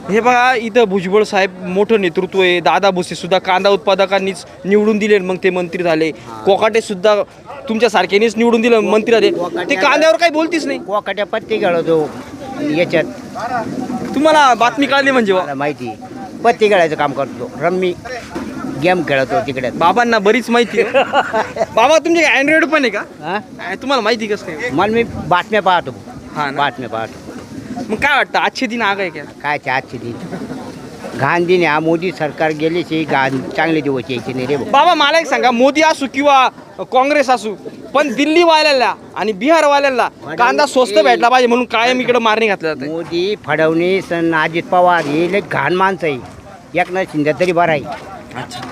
हे बघा इथं भुजबळ साहेब मोठं नेतृत्व आहे. दादा भुसे सुद्धा कांदा उत्पादकांनीच निवडून दिले, मग ते मंत्री झाले. कोकाटे सुद्धा तुमच्या सारख्यानेच निवडून दिलं, मंत्री झाले. ते कांद्यावर काही बोलतीच नाही. कोकाट्या पत्ती खेळतो याच्यात, तुम्हाला बातमी कळली म्हणजे मला माहिती पत्ती खेळायचं काम करतो, रम्मी गेम खेळतो तिकडे. बाबांना बरीच माहिती आहे. बाबा तुमचे अँड्रॉइड पण आहे का? हा? तुम्हाला माहिती कसं काय? मला मी बातम्या पाहतो, हा ना. बातम्या पाहतो. मग काय वाटतं आजचे दिन आग आहे का? काय आजची दिन घाण दिन हा. मोदी सरकार गेल्याची घाण चांगले दिवस यायचे नाही रे भाऊ. बाबा मला एक सांगा, मोदी असू किंवा काँग्रेस असू, पण दिल्ली वाल्याला आणि बिहार वाल्याला कांदा स्वस्त भेटला पाहिजे म्हणून कायम इकडे मारणी घातल्या जाते. मोदी, फडणवीस आणि अजित पवार हे लय घाण माणसं आहे. एकनाथ शिंदे तरी बरं आहे.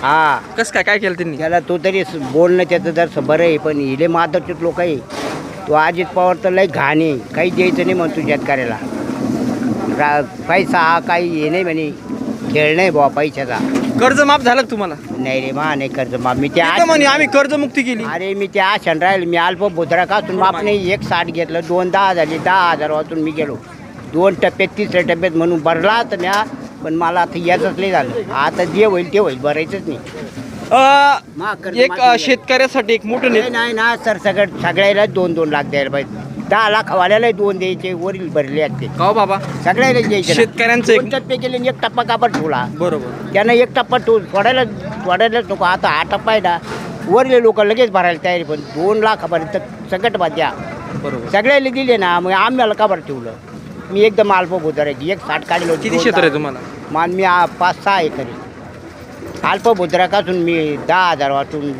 हा, कसं काय काय केलं त्यांनी? त्याला तो तरी बोलणं त्याचं जर बरं आहे, पण हिले माधवचे लोक आहे. तो अजित पवार तर लय घाण आहे, काही द्यायचं नाही म्हणतो शेतकऱ्याला. पैसा हा काही हे नाही म्हणे, खेळ नाही बुवा पैशाचा. कर्ज माफ झालं का तुम्हाला? नाही रे मा, नाही कर्ज माफ. मी त्या इथं म्हणे आम्ही कर्जमुक्ती केली. अरे मी त्या आशान राहील. मी अल्प भुद्रा कासून माफ नाही. 160 घेतलं, 2 10 झाली, 10,000 वाचून मी गेलो 2 टप्प्यात, 3ऱ्या टप्प्यात म्हणून भरला तर म्या. पण मला आता याचंच लय झालं. आता जे होईल ते होईल, भरायचंच नाही. एक शेतकऱ्यासाठी एक मोठं नाही नाही ना सर, सगळ्याला 2-2 लाख द्यायला पाहिजे. 10 लाख वाल्याला 2 द्यायचे, वरील भरले आहेत ते. का बाबा सगळ्याला द्यायचे. शेतकऱ्यांचं एक 2 टप्पे केले आणि 1 टप्पा कापड ठेवला. बरोबर. त्यानं 1 टप्पा सोडायलाच नको. आता हा टप्पा आहे ना, वरले लोक लगेच भरायला तयारी. पण 2 लाखापर्यंत सकट द्या. बरोबर. सगळ्याला दिले ना, मग आम्हाला का बरं ठेवलं? मी एकदम अल्प भुद्राची 160 काढलो. किती क्षेत्र आहे तुम्हाला? मान मी 5-6 एकरी अल्प भुद्राकासून मी 10,000 वाटून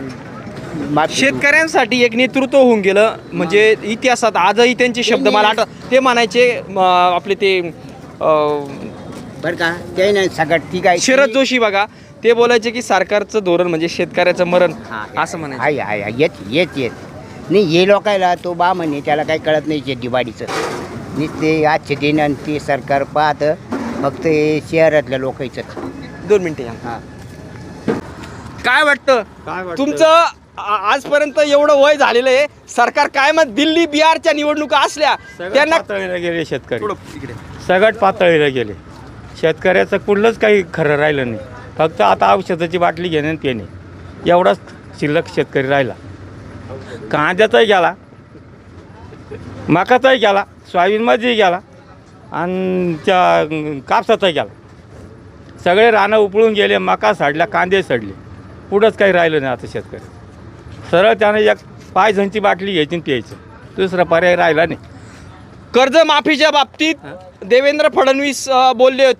माफ. शेतकऱ्यांसाठी एक नेतृत्व होऊन गेलं म्हणजे इतिहासात आजही त्यांचे शब्द मला आठवत. ते म्हणायचे आपले ते बरं का, ते नाही सगळं ठीक आहे. शरद जोशी बघा, ते बोलायचे की सरकारचं धोरण म्हणजे शेतकऱ्याचं मरण, असं म्हणायचे. आहे येत नाही. हे लोकायला तो बा म्हणे, त्याला काही कळत नाही शेतीवाडीचं. नुसते आजचे दिन आणि ते सरकार पाहतं फक्त हे शहरातल्या लोकांचं. 2 मिनिटं या. हां, काय वाटतं तुमचं? आजपर्यंत एवढं वय झालेलं आहे, सरकार काय मग दिल्ली बिहारच्या निवडणुका असल्या त्यांना पातळीला गेले शेतकरी, थोडं इकडे. सगळ्यात पातळीला गेले. शेतकऱ्याचं कुठलंच काही खरं राहिलं नाही. फक्त आता औषधाची बाटली घेणे आणि पिणे एवढाच शिल्लक शेतकरी राहिला. कांद्याचाही गेला, मकाचाही गेला, सोयाबीनमध्येही गेला आणि त्या कापसाचाही गेला. सगळे रानं उपळून गेले, मका सडल्या, कांदे सडले. पुढंच काही राहिलं नाही आता शेतकरी. सरळ त्यानं 1 पायझनची बाटली घ्यायची आणि प्यायचं, दुसरा पर्याय राहिला नाही. कर्जमाफीच्या बाबतीत देवेंद्र फडणवीस बोलले होते.